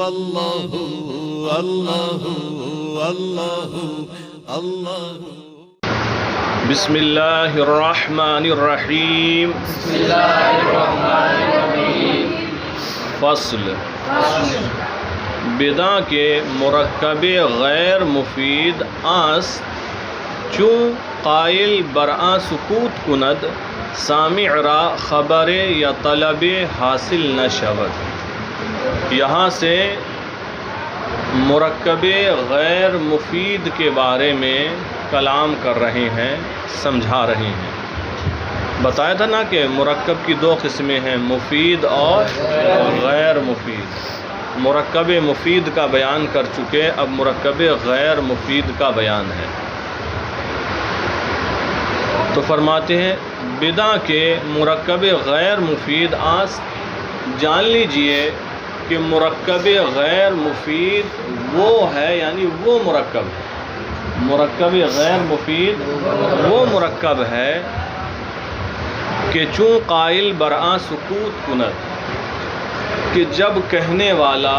اللہ اللہ اللہ اللہ۔ بسم اللہ الرحمن الرحیم۔ فصل بدعہ کے مرکب غیر مفید است چون قائل برآں سکوت کند سامع را خبر یا طلب حاصل نہ شود۔ یہاں سے مرکب غیر مفید کے بارے میں کلام کر رہے ہیں، سمجھا رہے ہیں۔ بتایا تھا نا کہ مرکب کی دو قسمیں ہیں، مفید اور غیر مفید۔ مرکب مفید کا بیان کر چکے، اب مرکب غیر مفید کا بیان ہے۔ تو فرماتے ہیں بدعہ کے مرکب غیر مفید است، جان لیجئے کہ مرکب غیر مفید وہ ہے، یعنی وہ مرکب غیر مفید وہ مرکب ہے کہ چون قائل برآں سکوت کند، کہ جب کہنے والا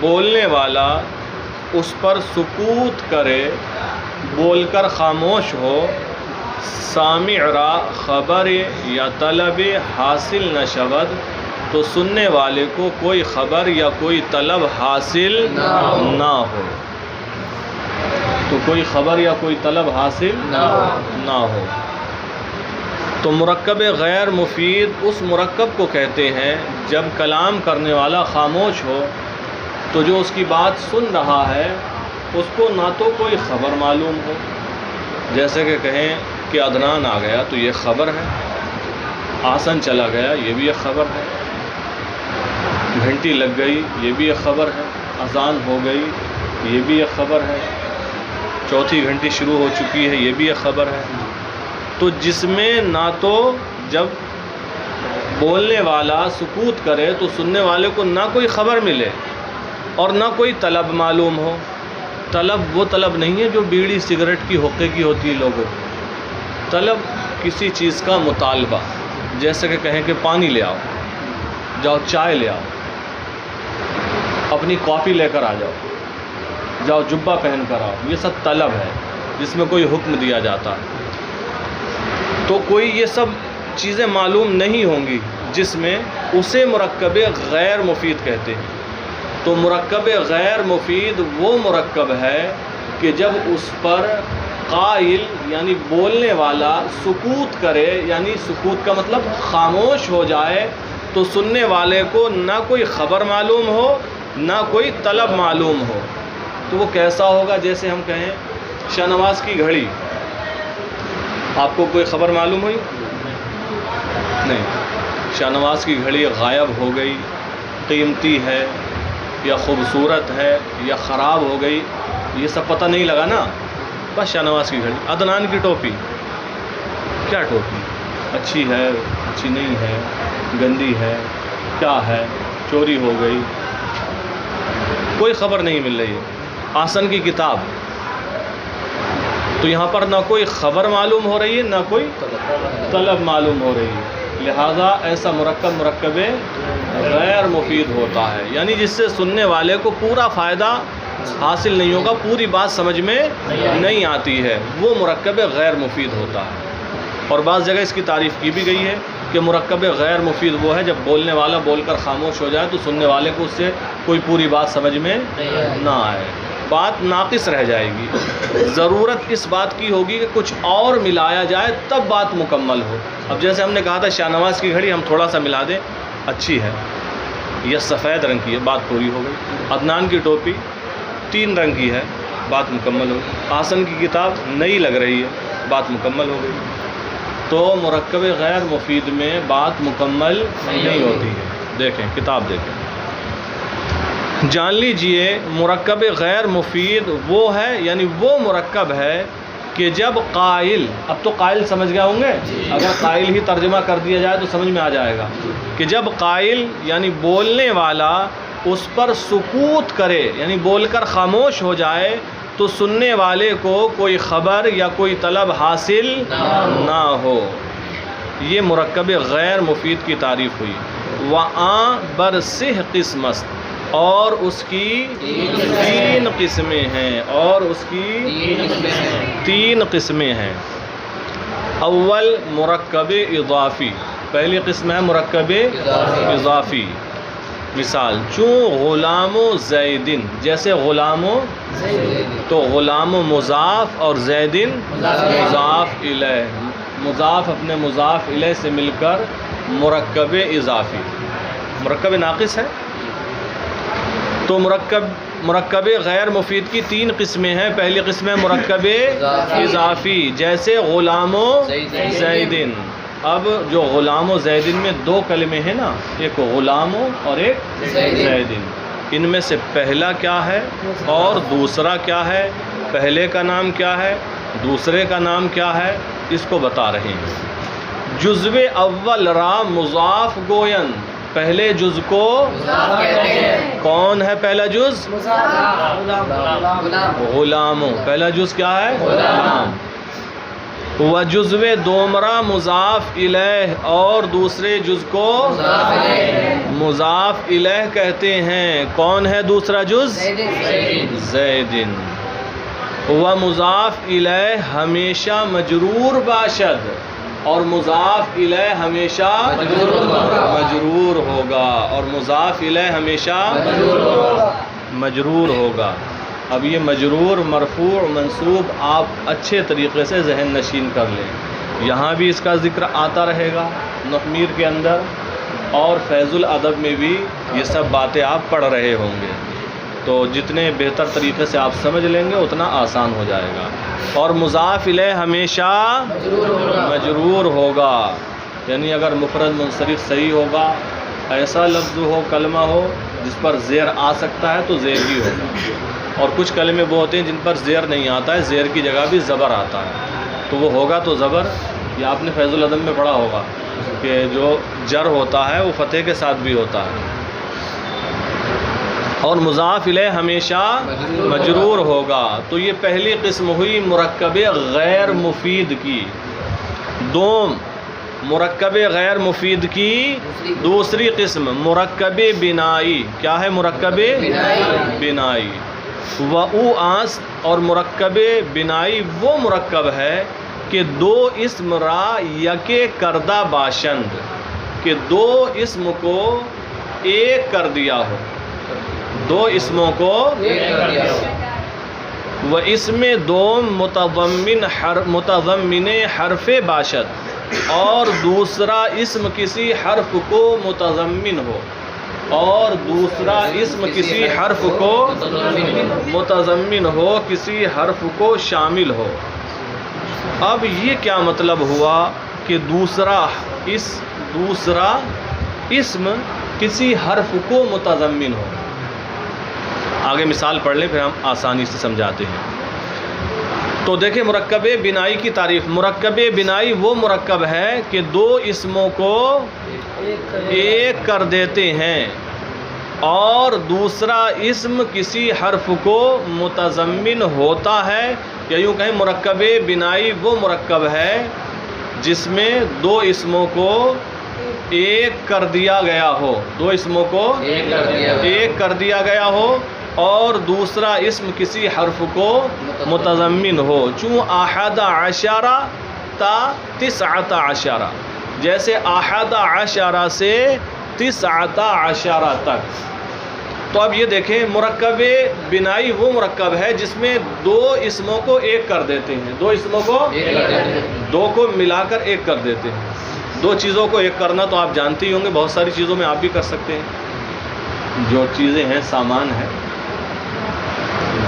بولنے والا اس پر سکوت کرے، بول کر خاموش ہو، سامع را خبر یا طلب حاصل نہ شود، تو سننے والے کو کوئی خبر یا کوئی طلب حاصل نہ ہو، تو کوئی خبر یا کوئی طلب حاصل نہ ہو۔ تو مرکب غیر مفید اس مرکب کو کہتے ہیں جب کلام کرنے والا خاموش ہو تو جو اس کی بات سن رہا ہے اس کو نہ تو کوئی خبر معلوم ہو، جیسے کہ کہیں کہ عدنان آ گیا تو یہ خبر ہے، آسن چلا گیا یہ بھی ایک خبر ہے، گھنٹی لگ گئی یہ بھی ایک خبر ہے، اذان ہو گئی یہ بھی ایک خبر ہے، چوتھی گھنٹی شروع ہو چکی ہے یہ بھی ایک خبر ہے۔ تو جس میں نہ تو جب بولنے والا سکوت کرے تو سننے والے کو نہ کوئی خبر ملے اور نہ کوئی طلب معلوم ہو۔ طلب وہ طلب نہیں ہے جو بیڑی سگریٹ کی حقے کی ہوتی ہے لوگوں کو، طلب کسی چیز کا مطالبہ، جیسے کہ کہیں کہ پانی لے آؤ، جاؤ چائے لے آؤ، اپنی کاپی لے کر آ جاؤ، جاؤ جبہ پہن کر آؤ، یہ سب طلب ہے جس میں کوئی حکم دیا جاتا ہے۔ تو کوئی یہ سب چیزیں معلوم نہیں ہوں گی جس میں اسے مرکب غیر مفید کہتے ہیں۔ تو مرکب غیر مفید وہ مرکب ہے کہ جب اس پر قائل یعنی بولنے والا سکوت کرے، یعنی سکوت کا مطلب خاموش ہو جائے، تو سننے والے کو نہ کوئی خبر معلوم ہو نہ کوئی طلب معلوم ہو۔ تو وہ کیسا ہوگا؟ جیسے ہم کہیں شاہ نواز کی گھڑی، آپ کو کوئی خبر معلوم ہوئی؟ نہیں، شاہ نواز کی گھڑی غائب ہو گئی، قیمتی ہے یا خوبصورت ہے یا خراب ہو گئی، یہ سب پتہ نہیں لگا نا، بس شاہ نواز کی گھڑی۔ عدنان کی ٹوپی، کیا ٹوپی؟ اچھی ہے، اچھی نہیں ہے، گندی ہے، کیا ہے، چوری ہو گئی، کوئی خبر نہیں مل رہی ہے۔ آسن کی کتاب، تو یہاں پر نہ کوئی خبر معلوم ہو رہی ہے نہ کوئی طلب معلوم ہو رہی ہے، لہذا ایسا مرکب غیر مفید ہوتا ہے، یعنی جس سے سننے والے کو پورا فائدہ حاصل نہیں ہوگا، پوری بات سمجھ میں نہیں آتی ہے، وہ مرکب غیر مفید ہوتا ہے۔ اور بعض جگہ اس کی تعریف کی بھی گئی ہے کہ مرکب غیر مفید وہ ہے جب بولنے والا بول کر خاموش ہو جائے تو سننے والے کو اس سے کوئی پوری بات سمجھ میں نہ آئے، بات ناقص رہ جائے گی، ضرورت اس بات کی ہوگی کہ کچھ اور ملایا جائے تب بات مکمل ہو۔ اب جیسے ہم نے کہا تھا شاہ نواز کی گھڑی ہم تھوڑا سا ملا دیں، اچھی ہے یا سفید رنگ کی ہے، بات پوری ہو گئی۔ عدنان کی ٹوپی 3 رنگ کی ہے، بات مکمل ہو گئی۔ آسن کی کتاب نئی لگ رہی ہے، بات مکمل ہو گئی۔ تو مرکب غیر مفید میں بات مکمل نہیں ہوتی ہے۔ دیکھیں کتاب دیکھیں، جان لیجئے مرکب غیر مفید وہ ہے، یعنی وہ مرکب ہے کہ جب قائل، اب تو قائل سمجھ گئے ہوں گے، اگر قائل ہی ترجمہ کر دیا جائے تو سمجھ میں آ جائے گا کہ جب قائل یعنی بولنے والا اس پر سکوت کرے، یعنی بول کر خاموش ہو جائے، تو سننے والے کو کوئی خبر یا کوئی طلب حاصل نہ ہو۔ یہ مرکب غیر مفید کی تعریف ہوئی۔ وَآں برسہ قسم است، اور اس کی تین قسمیں ہیں، اور اس کی تین قسمیں ہیں۔ اول مرکب اضافی، پہلی قسم ہے مرکب اضافی۔ مثال چون غلام و زیدن، جیسے غلام و تو غلام و مضاف اور زیدن مضاف الیہ، مضاف اپنے مضاف الیہ سے مل کر مرکب اضافی، مرکب ناقص ہے۔ تو مرکب غیر مفید کی تین قسمیں ہیں۔ پہلی قسم ہے مرکب اضافی، جیسے غلام و زیدن۔ اب جو غلام و زیدن میں دو کلمے ہیں نا، ایک غلام اور ایک زیدن، ان میں سے پہلا کیا ہے اور دوسرا کیا ہے، پہلے کا نام کیا ہے، دوسرے کا نام کیا ہے، اس کو بتا رہے ہیں۔ جزو اول را مضاف گوین، پہلے جز کو کون ہے؟ پہلا جز غلام، پہلا جز کیا ہے؟ غلام۔ و جزو دومرا مضاف الیہ، اور دوسرے جز کو مضاف الیہ کہتے ہیں۔ کون ہے دوسرا جز؟ زیدن۔ و مضاف الیہ ہمیشہ مجرور باشد، اور مضاف الیہ ہمیشہ مجرور ہوگا، اور مضاف الیہ ہمیشہ مجرور ہوگا۔ اب یہ مجرور مرفوع منصوب آپ اچھے طریقے سے ذہن نشین کر لیں، یہاں بھی اس کا ذکر آتا رہے گا نحمیر کے اندر، اور فیض الادب میں بھی یہ سب باتیں آپ پڑھ رہے ہوں گے، تو جتنے بہتر طریقے سے آپ سمجھ لیں گے اتنا آسان ہو جائے گا۔ اور مضاف الیہ ہمیشہ مجرور ہوگا، یعنی اگر مفرد منصرف صحیح ہوگا، ایسا لفظ ہو، کلمہ ہو جس پر زیر آ سکتا ہے تو زیر ہی ہوگا، اور کچھ کلمے وہ ہوتے ہیں جن پر زیر نہیں آتا ہے، زیر کی جگہ بھی زبر آتا ہے، تو وہ ہوگا تو زبر۔ یہ آپ نے فیض العدم میں پڑھا ہوگا کہ جو جر ہوتا ہے وہ فتح کے ساتھ بھی ہوتا ہے۔ اور مضاف الیہ ہمیشہ مجرور ہوگا۔ تو یہ پہلی قسم ہوئی مرکب غیر مفید کی۔ دوم مرکب غیر مفید کی دوسری قسم مرکب بنائی۔ کیا ہے مرکب بنائی؟ و آس، اور مرکب بنائی وہ مرکب ہے کہ دو اسم را یکے کردہ باشند، کہ دو اسم کو ایک کر دیا ہو، دو اسموں کو و اسم دوم متضمن حرف باشد، اور دوسرا اسم کسی حرف کو متضمن ہو، اور دوسرا اسم کسی حرف کو متضمن ہو، کسی حرف کو شامل ہو۔ اب یہ کیا مطلب ہوا کہ دوسرا اسم کسی حرف کو متضمن ہو؟ آگے مثال پڑھ لیں پھر ہم آسانی سے سمجھاتے ہیں۔ تو دیکھیں مرکب بنائی کی تعریف۔ مرکب بنائی وہ مرکب ہے کہ دو اسموں کو ایک کر دیتے ہیں، اور دوسرا اسم کسی حرف کو متضمن ہوتا ہے، یا یوں کہیں مرکب بنائی وہ مرکب ہے جس میں دو اسموں کو ایک کر دیا گیا ہو، دو اسموں کو ایک کر دیا گیا ہو، اور دوسرا اسم کسی حرف کو متضمن ہو۔ چون احد عشرہ تا تسعۃ عشرہ، جیسے احد عشرہ سے تسعۃ عشرہ تک۔ تو اب یہ دیکھیں مرکب بنائی وہ مرکب ہے جس میں دو اسموں کو ایک کر دیتے ہیں، دو اسموں کو دو کو ملا کر ایک کر دیتے ہیں۔ دو چیزوں کو ایک کرنا تو آپ جانتے ہی ہوں گے، بہت ساری چیزوں میں آپ بھی کر سکتے ہیں۔ جو چیزیں ہیں، سامان ہے،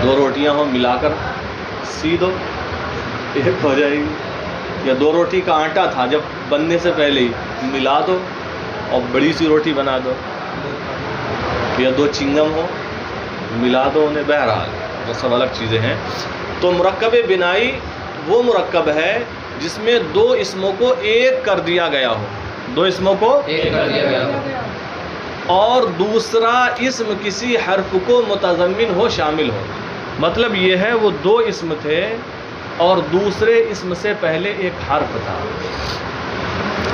دو روٹیاں ہوں ملا کر سی دو، ایک ہو جائے گی۔ یا دو روٹی کا آٹا تھا، جب بننے سے پہلے ہی ملا دو اور بڑی سی روٹی بنا دو۔ یا دو چنگم ہو، ملا دو انہیں، بہرحال وہ سب الگ چیزیں ہیں۔ تو مرکب بنائی وہ مرکب ہے جس میں دو اسموں کو ایک کر دیا گیا ہو، دو اسموں کو ایک کر دیا گیا ہو، اور دوسرا اسم کسی حرف کو متضمن ہو، شامل ہو۔ مطلب یہ ہے وہ دو اسم تھے اور دوسرے اسم سے پہلے ایک حرف تھا،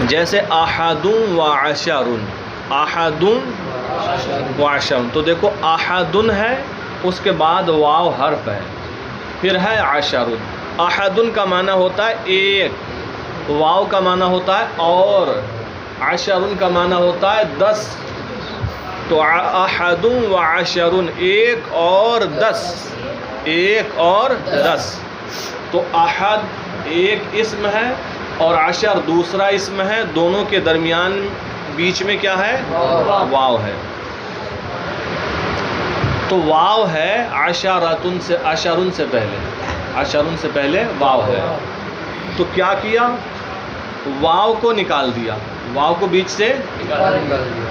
جیسے احد و عشر۔ احد و عشر. تو دیکھو احدن ہے، اس کے بعد واو حرف ہے، پھر ہے عشر. احدن کا معنی ہوتا ہے ایک، واو کا معنی ہوتا ہے اور، عشرن کا معنی ہوتا ہے 10. تو احد و عشرن، ایک اور 10، ایک اور 10. تو احد ایک اسم ہے اور عشر دوسرا اسم ہے، دونوں کے درمیان بیچ میں کیا ہے؟ واو ہے. تو واو ہے عشراتن سے، عشرن سے پہلے، عشرن سے پہلے واو ہے. تو کیا کیا؟ واو کو نکال دیا، واو کو بیچ سے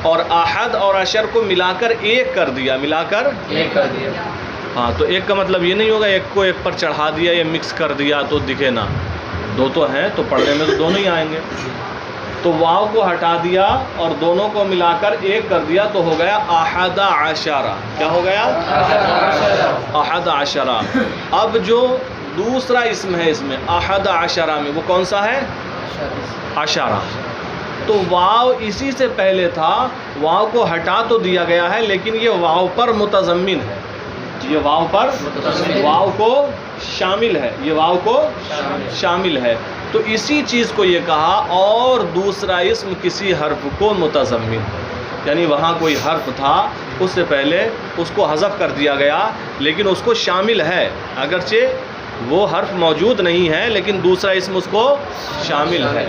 اور احد اور عشر کو ملا کر ایک کر دیا، ملا کر ایک کر دیا. ہاں. تو ایک کا مطلب یہ نہیں ہوگا ایک کو ایک پر چڑھا دیا یا مکس کر دیا تو دکھے نا، دو تو ہیں تو پڑھنے میں تو دونوں ہی آئیں گے. تو واو کو ہٹا دیا اور دونوں کو ملا کر ایک کر دیا تو ہو گیا احد عشرہ. کیا ہو گیا؟ احد عشرہ. اب جو دوسرا اسم ہے اس میں احد عشرہ میں، وہ کون سا ہے؟ عشرہ. تو واو اسی سے پہلے تھا، واو کو ہٹا تو دیا گیا ہے لیکن یہ واو پر متضمن ہے، یہ واو پر، واو کو شامل ہے، یہ واو کو شامل ہے. تو اسی چیز کو یہ کہا اور دوسرا اسم کسی حرف کو متضمن، یعنی وہاں کوئی حرف تھا اس سے پہلے اس کو حذف کر دیا گیا لیکن اس کو شامل ہے، اگرچہ وہ حرف موجود نہیں ہے لیکن دوسرا اسم اس کو شامل ہے،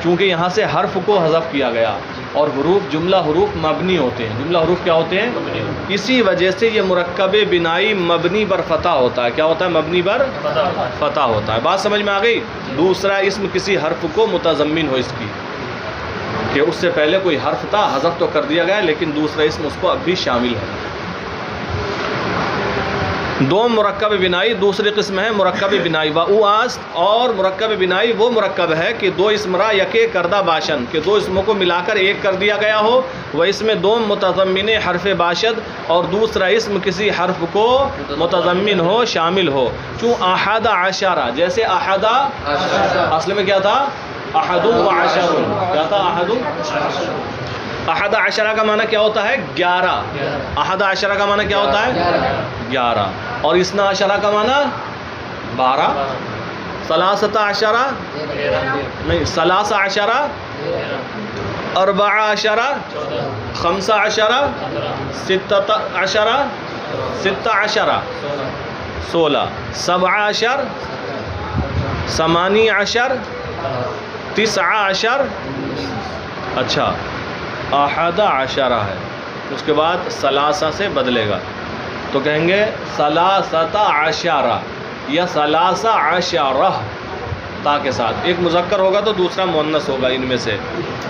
چونکہ یہاں سے حرف کو حذف کیا گیا. اور حروف، جملہ حروف مبنی ہوتے ہیں. جملہ حروف کیا ہوتے ہیں؟ اسی وجہ سے یہ مرکب بنائی مبنی بر فتح ہوتا ہے. کیا ہوتا ہے؟ مبنی بر فتح ہوتا ہے. بات سمجھ میں آ گئی؟ دوسرا اسم کسی حرف کو متضمن ہو اس کی، کہ اس سے پہلے کوئی حرف تھا، حذف تو کر دیا گیا لیکن دوسرا اسم اس کو اب بھی شامل ہے. دو مرکب بنائی دوسری قسم ہے مرکب بنائی. و او آست، اور مرکب بنائی وہ مرکب ہے کہ دو اسم را یکے کردہ باشن، کہ دو اسموں کو ملا کر ایک کر دیا گیا ہو. وہ اس میں دو متضمن حرف باشد، اور دوسرا اسم کسی حرف کو متضمن ہو، شامل ہو. چون احد عشرہ، جیسے احد اصل میں کیا تھا؟ احد و عشر. کیا تھا؟ احد عشرہ کا معنی کیا ہوتا ہے؟ 11. احد عشرہ کا معنی کیا ہوتا ہے؟ 11. اور اثنا عشرہ کا معنی 12. ثلاثۃ عشرہ نہیں، ثلاث عشرہ، اربع عشرہ، خمس عشرہ، ستۃ عشرہ، ست عشرہ، 16، سبع عشر، ثمانی عشر، تسع عشر. اچھا، احد عشرہ ہے، اس کے بعد ثلاثہ سے بدلے گا تو کہیں گے ثلاثۃ عشرہ یا ثلاثہ عشرہ تا کے ساتھ. ایک مذکر ہوگا تو دوسرا مؤنث ہوگا ان میں سے،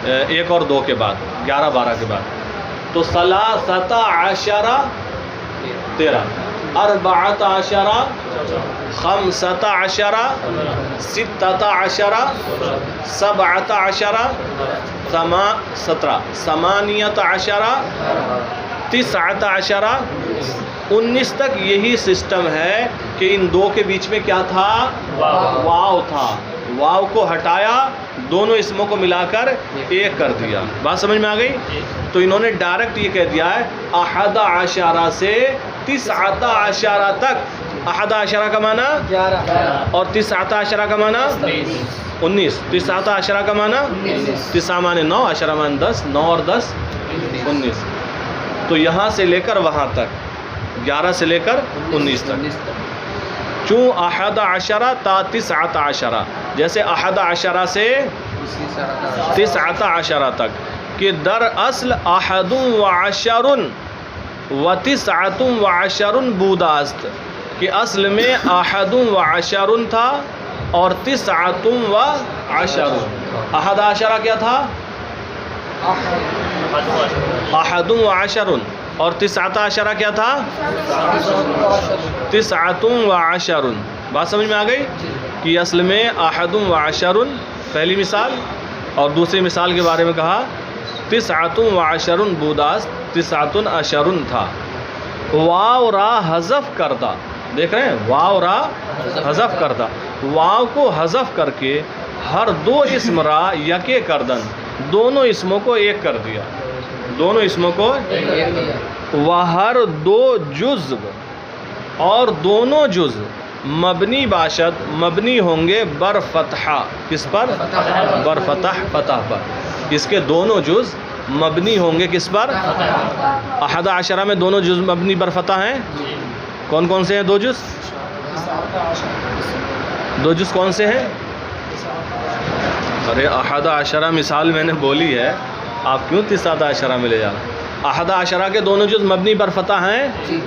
ایک اور دو کے بعد، 11 12 کے بعد. تو ثلاثۃ عشرہ 13، اربعۃ عشرہ، خمسۃ عشرہ، ستۃ عشرہ، سبعۃ عشرہ، 17، ثمانیۃ عشرہ، تسعۃ عشرہ، 19 تک. یہی سسٹم ہے کہ ان دو کے بیچ میں کیا تھا؟ واو تھا. واو کو ہٹایا، دونوں اسموں کو ملا کر ایک کر دیا. بات سمجھ میں آ گئی؟ تو انہوں نے ڈائریکٹ یہ کہہ دیا ہے احد عشرہ سے تسعۃ عشرہ تک. احد عشرہ کا معنی 11 اور تسعۃ عشرہ کا معنی 19. تسعۃ عشرہ کا معنی 9 معنی 9، عشرہ معنی 10، 9 اور 10 19. تو یہاں سے لے کر وہاں تک 11 سے لے کر 19 تک. چون احد عشرہ تا تسعۃ عشرہ، جیسے احد عشرہ سے تسعۃ عشرہ تک، کہ در اصل احد و عشر و تسعۃ و عشر بوداست، کہ اصل میں احد و عشر تھا اور تسعۃ و عشر. احد عشرہ کیا تھا؟ احد و عشر. اور تسعۃ عشرہ کیا تھا؟ تسعۃ و عشر. بات سمجھ میں آ گئی کہ اصل میں احد و عشر پہلی مثال، اور دوسری مثال کے بارے میں کہا تسعۃ و عشر بوداست، تسعۃ عشر تھا. واو را حذف کردہ، دیکھ رہے ہیں؟ واو را حذف کردہ، واو کو حذف کر کے ہر دو اسم را یکے کردن، دونوں اسموں کو ایک کر دیا. دونوں اسموں کو وہر دو جزو اور دونوں جز مبنی باشد مبنی ہوں گے بر فتحہ. کس پر؟ بر فتح، فتح پر. اس کے دونوں جز مبنی ہوں گے کس پر؟ احد عشرہ میں دونوں جز مبنی بر فتح ہیں. کون کون سے ہیں دو جز؟ دو جز کون سے ہیں؟ ارے احد عشرہ مثال میں نے بولی ہے، آپ کیوں تسعۃ عشرہ میں لے جا رہے ہیں؟ احد عشرہ کے دونوں جز مبنی بر فتح ہیں.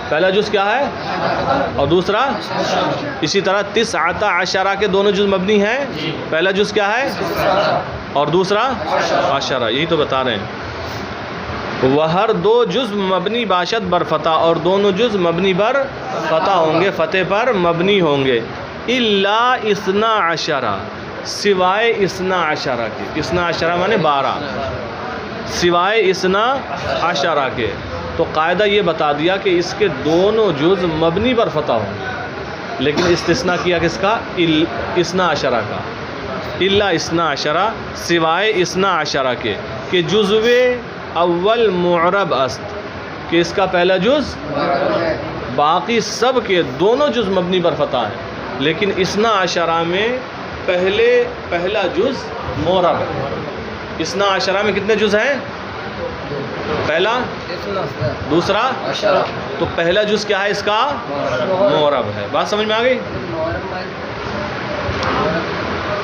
پہلا جز کیا ہے اور دوسرا؟ اسی طرح تسعۃ عشرہ کے دونوں جز مبنی ہیں. پہلا جز کیا ہے اور دوسرا عشرہ. یہی تو بتا رہے ہیں. وہر دو جز مبنی باشد بر فتح، اور دونوں جز مبنی بر فتح ہوں گے، فتح پر مبنی ہوں گے. الا اثنا عشرہ، سوائے اثنا عشرہ کے. اثنا عشرہ مانے 12، سوائے اثنا عشرہ کے. تو قاعدہ یہ بتا دیا کہ اس کے دونوں جز مبنی پر فتح ہوں گے، لیکن استثناء کیا کس کا؟ اثنا عشرہ کا. الا اثنا عشرہ، سوائے اثنا عشرہ کے کہ جزو اول معرب است، کہ اس کا پہلا جز، باقی سب کے دونوں جز مبنی پر فتح ہیں، لیکن اثنا عشرہ میں پہلا جز معرب ہے. اثنا عشرہ میں کتنے جز ہیں؟ پہلا، دوسرا، تو پہلا جز کیا ہے اس کا؟ معرب ہے. بات سمجھ میں آ گئی؟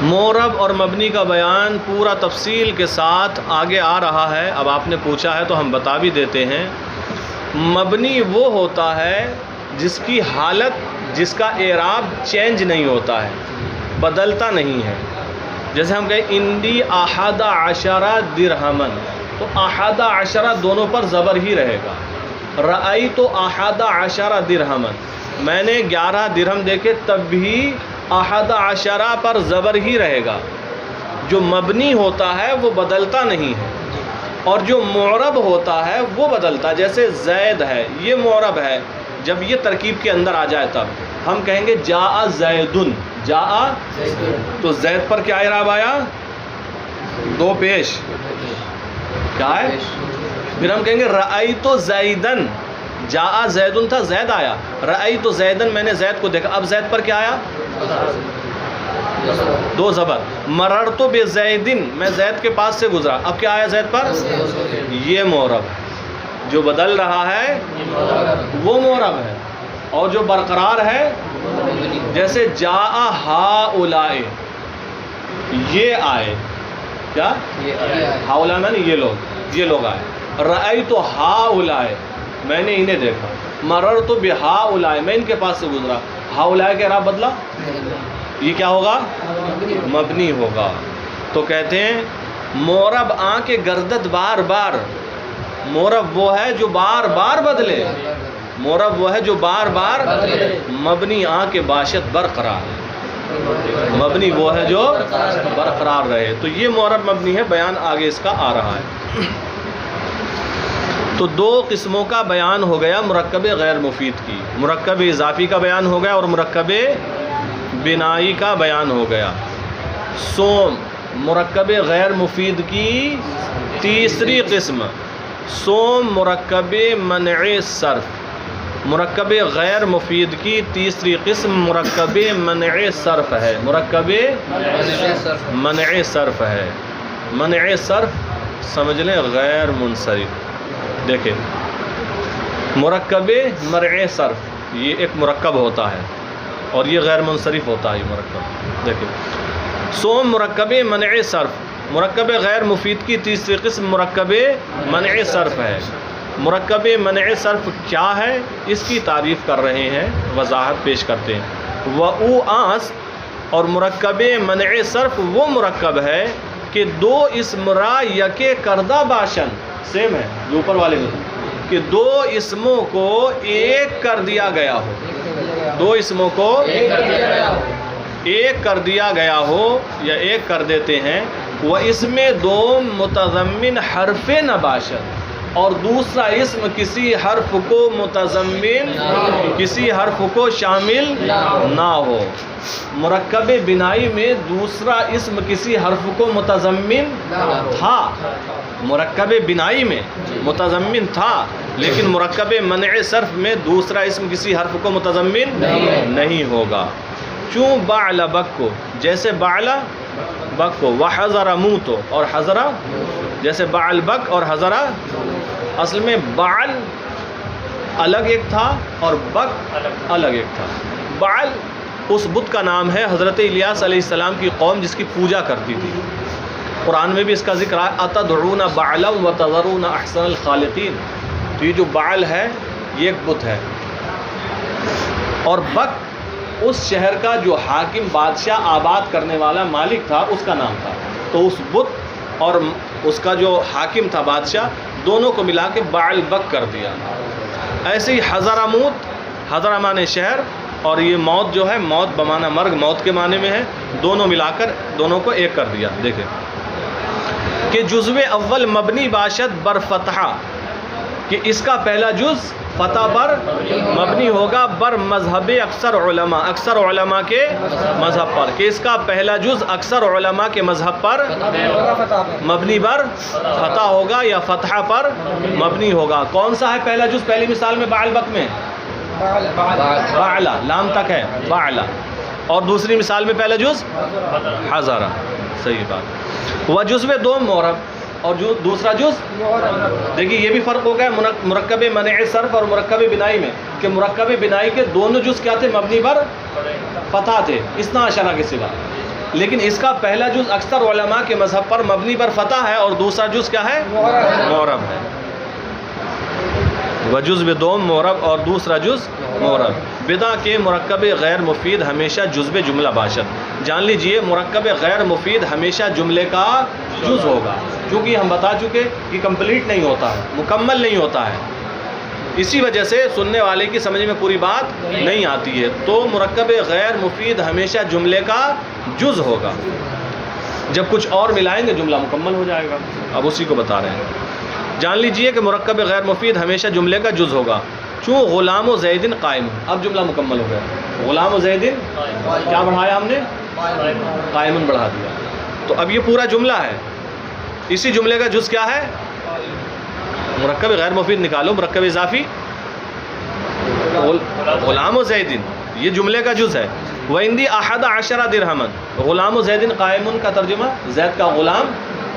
معرب اور مبنی کا بیان پورا تفصیل کے ساتھ آگے آ رہا ہے. اب آپ نے پوچھا ہے تو ہم بتا بھی دیتے ہیں. مبنی وہ ہوتا ہے جس کی حالت، جس کا اعراب چینج نہیں ہوتا ہے، بدلتا نہیں ہے. جیسے ہم کہیں اندی احد عشرہ درہمن، تو احد عشرہ دونوں پر زبر ہی رہے گا. رأیت احد عشرہ درہمن، میں نے 11 درہم دیکھے، تب بھی احد عشرہ پر زبر ہی رہے گا. جو مبنی ہوتا ہے وہ بدلتا نہیں ہے، اور جو معرب ہوتا ہے وہ بدلتا ہے. جیسے زید ہے، یہ معرب ہے، جب یہ ترکیب کے اندر آ جائے تب ہم کہیں گے جاء زیدن. جاء، تو زید پر کیا اعراب آیا؟ دو پیش، کیا ہے؟ پھر ہم کہیں گے رأیت زیدن. جاء زیدن تھا، زید آیا. رأیت زیدن، میں نے زید کو دیکھا. اب زید پر کیا آیا؟ دو زبر. مررت بزیدن، میں زید کے پاس سے گزرا. اب کیا آیا زید پر؟ یہ معرب ہے. جو بدل رہا ہے وہ معرب ہے، اور جو برقرار ہے، جیسے جاء ہؤلاء، یہ آئے. کیا؟ ہؤلاء میں یہ لوگ آئے. رأیت ہؤلاء، میں نے انہیں دیکھا. مررت بہؤلاء، میں ان کے پاس سے گزرا. ہؤلاء کا اعراب بدلا، یہ کیا ہوگا؟ مبنی ہوگا. تو کہتے ہیں معرب آ کے گردد بار بار. معرب وہ ہے جو بار بار بدلے، معرب وہ ہے جو بار بار مبنی آ کے باشد برقرار ہے. مبنی وہ ہے جو برقرار رہے. تو یہ معرب مبنی ہے. بیان آگے اس کا آ رہا ہے. تو دو قسموں کا بیان ہو گیا مرکب غیر مفید کی. مرکب اضافی کا بیان ہو گیا اور مرکب بنائی کا بیان ہو گیا. سوم مرکب غیر مفید کی تیسری قسم. سوم مرکب منع صرف. مرکب غیر مفید کی تیسری قسم مرکب منع صرف ہے. مرکب منع صرف ہے. منع صرف سمجھ لیں غیر منصرف. دیکھیں مرکب منع صرف یہ ایک مرکب ہوتا ہے اور یہ غیر منصرف ہوتا ہے. یہ مرکب دیکھیں سوم مرکب منع صرف. مرکب غیر مفید کی تیسری قسم مرکب منع صرف ہے. مرکب منع صرف کیا ہے اس کی تعریف کر رہے ہیں، وضاحت پیش کرتے ہیں. وَأُ آس، اور مرکب منع صرف وہ مرکب ہے کہ دو اسم را یکے کردہ باشن. سیم ہے جو اوپر والے میں، کہ دو اسموں کو ایک کر دیا گیا ہو. دو اسموں کو ایک کر دیا گیا ہو یا ایک کر دیتے ہیں. وہ اسم دوم متضمن حرف نباشت، اور دوسرا اسم کسی حرف کو متضمن، کسی حرف کو شامل نہ ہو. مرکب بنائی میں دوسرا اسم کسی حرف کو متضمن تھا مرکب بنائی میں متضمن تھا، لیکن مرکب منع صرف میں دوسرا اسم کسی حرف کو متضمن نہیں ہوگا. چوں بعل بک کو، جیسے بعل بک کو، وحضر موت اور حضر، جیسے بعل بک اور حضر. اصل میں بعل الگ ایک تھا اور بک الگ ایک تھا. بعل اس بت کا نام ہے حضرت الیاس علیہ السلام کی قوم جس کی پوجا کرتی تھی. قرآن میں بھی اس کا ذکر ہے، اتدعون بعلا وتذرون احسن الخالقین. تو یہ جو بعل ہے یہ ایک بت ہے. اور بک اس شہر کا جو حاکم بادشاہ آباد کرنے والا مالک تھا اس کا نام تھا. تو اس بت اور اس کا جو حاکم تھا بادشاہ، دونوں کو ملا کے بعل بک کر دیا. ایسے ہی حضرموت، حضر معنی شہر، اور یہ موت جو ہے موت بمعنی مرگ، موت کے معنی میں ہے. دونوں ملا کر دونوں کو ایک کر دیا. دیکھیں کہ جزو اول مبنی باشد بر فتحہ، کہ اس کا پہلا جز فتح پر مبنی ہوگا، بر مذہب اکثر علماء، اکثر علماء کے مذہب پر. کہ اس کا پہلا جز اکثر علماء کے مذہب پر مبنی بر فتح ہوگا یا فتحہ پر مبنی ہوگا. کون سا ہے پہلا جز؟ پہلی مثال میں بعل بک میں بعلا، لام تک ہے بعلا، اور دوسری مثال میں پہلا جز حضرہ. صحیح بات. وہ جزو دو معرب، اور جو دوسرا جز، دیکھیے یہ بھی فرق ہو گیا مرکب منع صرف اور مرکب بنائی میں، کہ مرکب بنائی کے دونوں جز کیا تھے؟ مبنی پر فتح تھے، اثنا عشرہ کے سوا. لیکن اس کا پہلا جز اکثر علماء کے مذہب پر مبنی پر فتح ہے، اور دوسرا جز کیا ہے؟ معرب ہے. وجزو دوم معرب اور دوسرا جز معرب. بدا کے مرکب غیر مفید ہمیشہ جزو جملہ باشد. جان لیجئے مرکب غیر مفید ہمیشہ جملے کا جز ہوگا، کیونکہ ہم بتا چکے کہ کمپلیٹ نہیں ہوتا ہے، مکمل نہیں ہوتا ہے. اسی وجہ سے سننے والے کی سمجھ میں پوری بات نہیں آتی ہے. تو مرکب غیر مفید ہمیشہ جملے کا جز ہوگا. جب کچھ اور ملائیں گے جملہ مکمل ہو جائے گا. اب اسی کو بتا رہے ہیں. جان لیجئے کہ مرکب غیر مفید ہمیشہ جملے کا جز ہوگا. چوں غلام و زیدن قائم، اب جملہ مکمل ہو گیا. غلام و زیدن کیا بڑھایا ہم نے؟ قائمن بڑھا دیا. تو اب یہ پورا جملہ ہے. اسی جملے کا جز کیا ہے؟ مرکب غیر مفید نکالو، مرکب اضافی غلام و زیدن، یہ جملے کا جز ہے. وَإِنْدِي أَحَدَ عَشَرَ دِرْهَمًا، غلام و زیدن قائمن کا ترجمہ زید کا غلام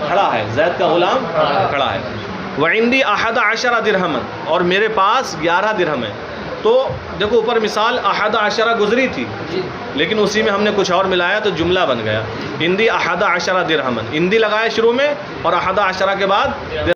کھڑا ہے، زید کا غلام کھڑا ہے. وَعِنْدِي أَحَدَ عَشَرَ دِرْهَمًا، اور میرے پاس 11 درہم ہے. تو دیکھو اوپر مثال 11 گزری تھی، لیکن اسی میں ہم نے کچھ اور ملایا تو جملہ بن گیا. اندی 11 درہمن، اندی لگایا شروع میں اور 11 کے بعد